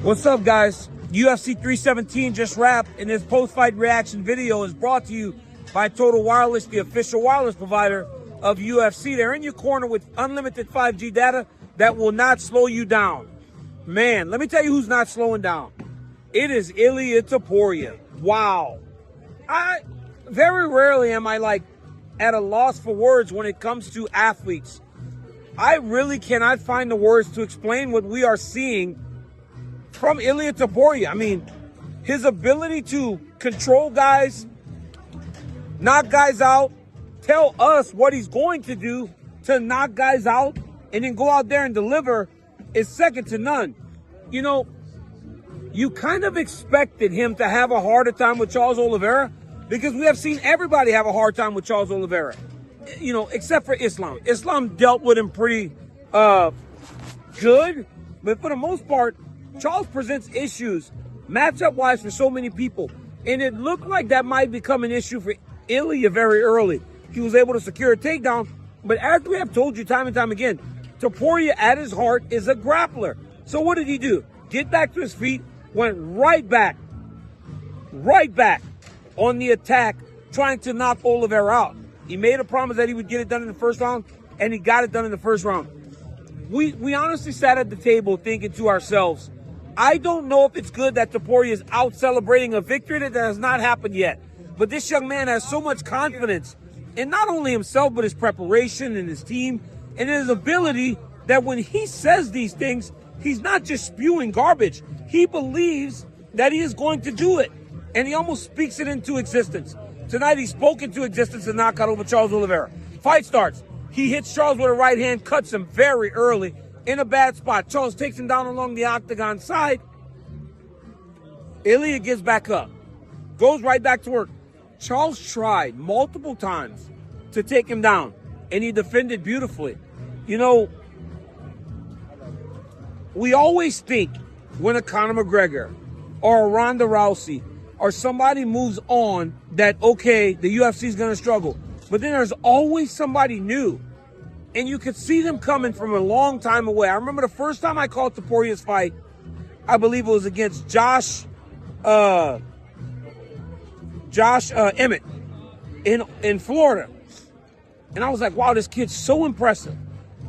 What's up, guys? UFC 317 just wrapped, and this post-fight reaction video is brought to you by Total Wireless, the official wireless provider of UFC. They're in your corner with unlimited 5G data that will not slow you down. Man, let me tell you who's not slowing down. It is Ilia Topuria. Wow. Very rarely am I at a loss for words when it comes to athletes. I really cannot find the words to explain what we are seeing from Ilia Topuria. I mean, his ability to control guys, knock guys out, tell us what he's going to do to knock guys out, and then go out there and deliver is second to none. You know, you kind of expected him to have a harder time with Charles Oliveira because we have seen everybody have a hard time with Charles Oliveira, you know, except for Islam. Islam dealt with him pretty good, but for the most part, Charles presents issues matchup-wise for so many people, and it looked like that might become an issue for Ilia very early. He was able to secure a takedown, but as we have told you time and time again, Topuria at his heart is a grappler. So what did he do? Get back to his feet, went right back on the attack, trying to knock Oliveira out. He made a promise that he would get it done in the first round, and he got it done in the first round. We honestly sat at the table thinking to ourselves, I don't know if it's good that Topuria is out celebrating a victory that has not happened yet. But this young man has so much confidence in not only himself, but his preparation and his team and his ability that when he says these things, he's not just spewing garbage. He believes that he is going to do it. And he almost speaks it into existence. Tonight, he spoke into existence a knockout over Charles Oliveira. Fight starts. He hits Charles with a right hand, cuts him very early in a bad spot. Charles takes him down along the octagon side. Ilia gets back up, goes right back to work. Charles tried multiple times to take him down, and he defended beautifully. You know, we always think when a Conor McGregor or a Ronda Rousey or somebody moves on that, okay, the UFC is going to struggle. But then there's always somebody new. And you could see them coming from a long time away. I remember the first time I called Topuria's fight, I believe it was against Josh Emmett in Florida. And I was like, wow, this kid's so impressive.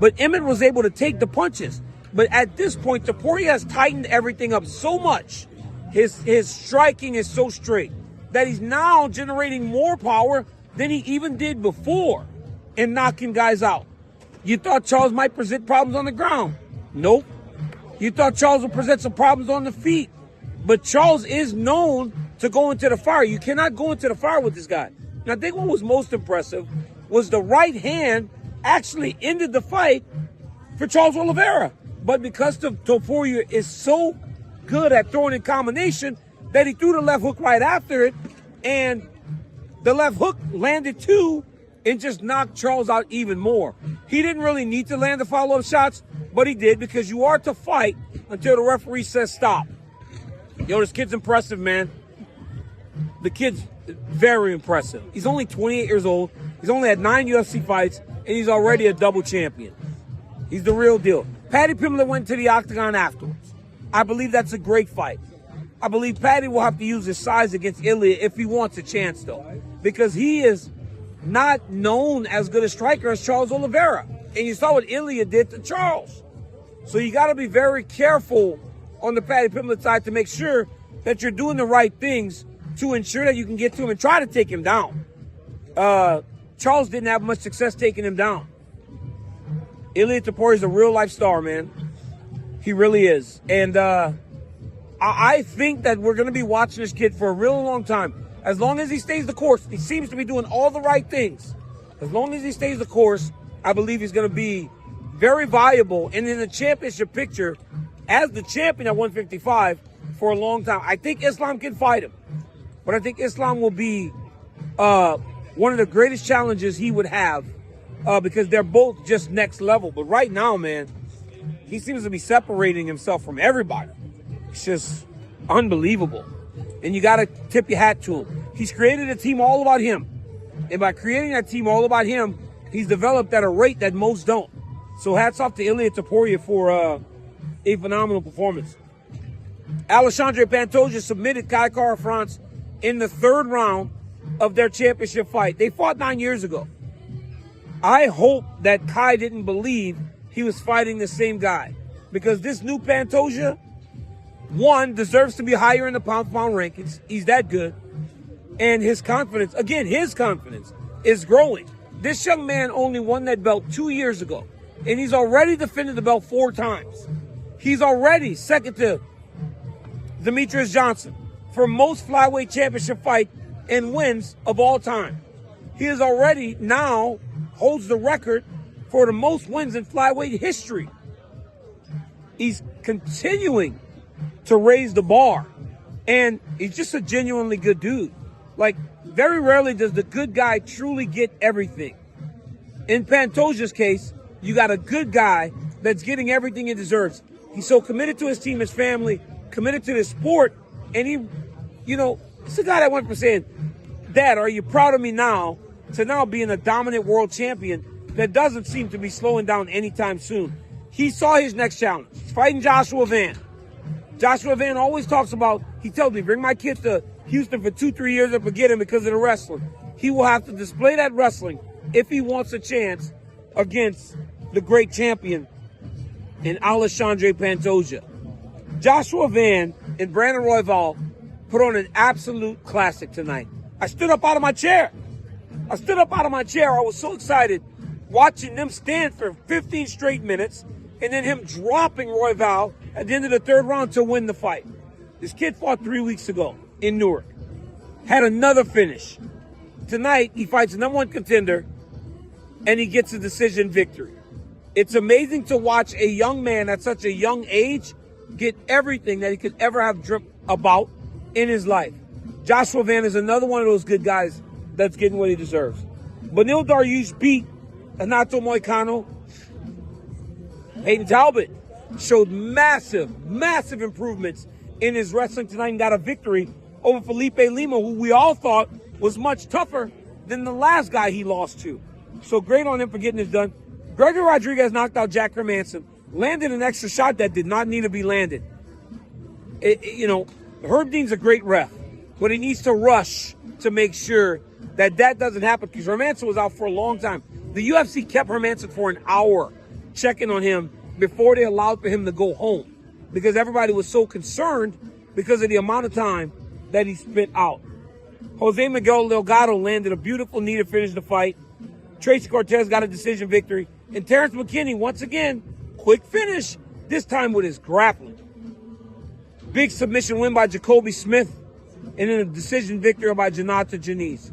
But Emmett was able to take the punches. But at this point, Topuria has tightened everything up so much. His striking is so straight that he's now generating more power than he even did before in knocking guys out. You thought Charles might present problems on the ground. Nope. You thought Charles would present some problems on the feet. But Charles is known to go into the fire. You cannot go into the fire with this guy. And I think what was most impressive was the right hand actually ended the fight for Charles Oliveira. But because Topuria is so good at throwing in combination that he threw the left hook right after it, and the left hook landed too and just knocked Charles out even more. He didn't really need to land the follow-up shots, but he did because you are to fight until the referee says stop. Yo, this kid's impressive, man. The kid's very impressive. He's only 28 years old. He's only had 9 UFC fights, and he's already a double champion. He's the real deal. Paddy Pimblett went to the octagon afterwards. I believe that's a great fight. I believe Paddy will have to use his size against Ilia if he wants a chance, though, because he is not known as good a striker as Charles Oliveira. And you saw what Ilia did to Charles. So you got to be very careful on the Paddy Pimblett side to make sure that you're doing the right things to ensure that you can get to him and try to take him down. Charles didn't have much success taking him down. Ilia Topuria is a real-life star, man. He really is. And I think that we're going to be watching this kid for a real long time. As long as he stays the course, he seems to be doing all the right things. As long as he stays the course, I believe he's going to be very viable and in the championship picture as the champion at 155 for a long time. I think Islam can fight him, but I think Islam will be one of the greatest challenges he would have because they're both just next level. But right now, man, he seems to be separating himself from everybody. It's just unbelievable. And you got to tip your hat to him. He's created a team all about him. And by creating that team all about him, he's developed at a rate that most don't. So hats off to Ilia Topuria for a phenomenal performance. Alexandre Pantoja submitted Kai Kara-France in the 3rd round of their championship fight. They fought 9 years ago. I hope that Kai didn't believe he was fighting the same guy, because this new Pantoja, one, deserves to be higher in the pound-for-pound rankings. He's that good. And his confidence, again, his confidence is growing. This young man only won that belt 2 years ago, and he's already defended the belt 4 times. He's already second to Demetrius Johnson for most flyweight championship fight and wins of all time. He is already now holds the record for the most wins in flyweight history. He's continuing to raise the bar, and he's just a genuinely good dude. Like, very rarely does the good guy truly get everything. In Pantoja's case, you got a good guy that's getting everything he deserves. He's so committed to his team, his family, committed to his sport, and he, you know, it's a guy that went from saying, Dad, are you proud of me now, to now being a dominant world champion that doesn't seem to be slowing down anytime soon. He saw his next challenge, fighting Joshua Van. Joshua Van always talks about, he tells me, bring my kids to Houston for 2-3 years and forget him because of the wrestling. He will have to display that wrestling if he wants a chance against the great champion in Alexandre Pantoja. Joshua Van and Brandon Royval put on an absolute classic tonight. I stood up out of my chair. I was so excited watching them stand for 15 straight minutes and then him dropping Royval at the end of the 3rd round to win the fight. This kid fought 3 weeks ago in Newark. Had another finish. Tonight, he fights the #1 contender and he gets a decision victory. It's amazing to watch a young man at such a young age get everything that he could ever have dreamt about in his life. Joshua Van is another one of those good guys that's getting what he deserves. Beneil Dariush beat Renato Moicano. Payton Talbott showed massive improvements in his wrestling tonight and got a victory over Felipe Lima, who we all thought was much tougher than the last guy he lost to. So great on him for getting this done. Gregory Rodrigues knocked out Jack Hermanson, landed an extra shot that did not need to be landed. Herb Dean's a great ref, but he needs to rush to make sure that doesn't happen, because Hermanson was out for a long time. The UFC kept Hermanson for an hour checking on him before they allowed for him to go home, because everybody was so concerned because of the amount of time that he spent out. Jose Miguel Delgado landed a beautiful knee to finish the fight. Tracy Cortez got a decision victory. And Terrence McKinney, once again, quick finish, this time with his grappling. Big submission win by Jacoby Smith, and then a decision victory by Janata Janice.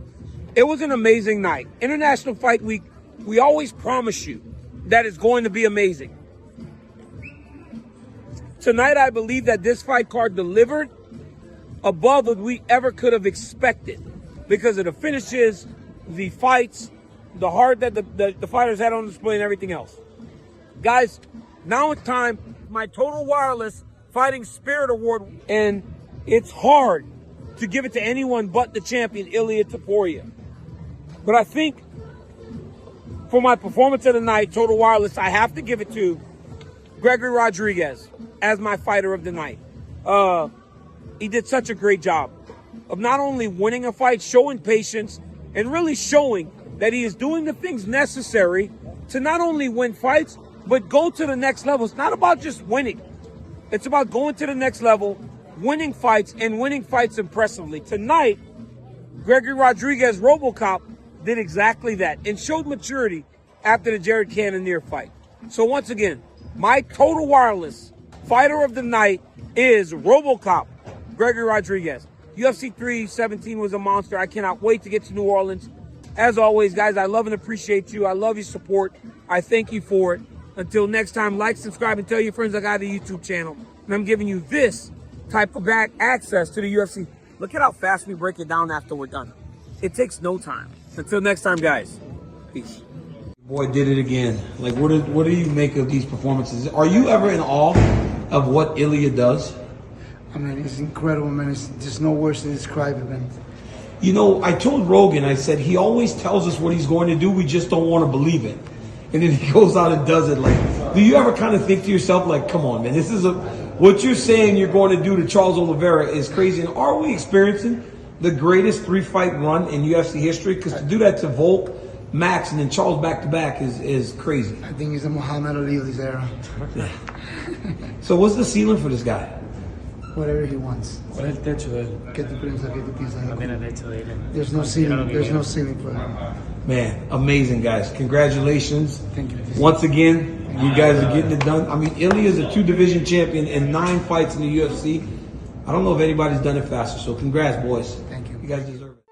It was an amazing night. International Fight Week, we always promise you that it's going to be amazing. Tonight, I believe that this fight card delivered above what we ever could have expected because of the finishes, the fights, the heart that the fighters had on display, and everything else. Guys, now it's time for my Total Wireless Fighting Spirit Award, and it's hard to give it to anyone but the champion, Ilia Topuria. But I think for my performance of the night, Total Wireless, I have to give it to Gregory Rodrigues as my fighter of the night. He did such a great job of not only winning a fight, showing patience, and really showing that he is doing the things necessary to not only win fights, but go to the next level. It's not about just winning. It's about going to the next level, winning fights, and winning fights impressively. Tonight, Gregory Rodrigues, RoboCop, did exactly that and showed maturity after the Jared Cannonier fight. So once again, my Total Wireless fighter of the night is RoboCop, Gregory Rodrigues. UFC 317 was a monster. I cannot wait to get to New Orleans. As always, guys, I love and appreciate you. I love your support. I thank you for it. Until next time, like, subscribe, and tell your friends I got a YouTube channel. And I'm giving you this type of back access to the UFC. Look at how fast we break it down after we're done. It takes no time. Until next time, guys. Peace. Boy did it again. Like, what do you make of these performances? Are you ever in awe of what Ilia does? I mean, it's incredible, man. It's just no words to describe it, man. You know, I told Rogan, I said, he always tells us what he's going to do. We just don't want to believe it. And then he goes out and does it. Like, do you ever kind of think to yourself, like, come on, man, this is what you're saying you're going to do to Charles Oliveira is crazy. And are we experiencing the greatest 3-fight run in UFC history? Because to do that to Volk, Max, and then Charles back-to-back is crazy. I think he's the Muhammad Ali of this era. So what's the ceiling for this guy? Whatever he wants. ¿Cuál es el techo de él? ¿Qué tú piensas? ¿Qué tú piensas? También el techo de él. There's no ceiling. There's no ceiling for him. Man, amazing, guys. Congratulations. Thank you. Once again, you guys are getting it done. I mean, Ilia is a 2-division champion in 9 fights in the UFC. I don't know if anybody's done it faster, so congrats, boys. Thank you. You guys deserve it.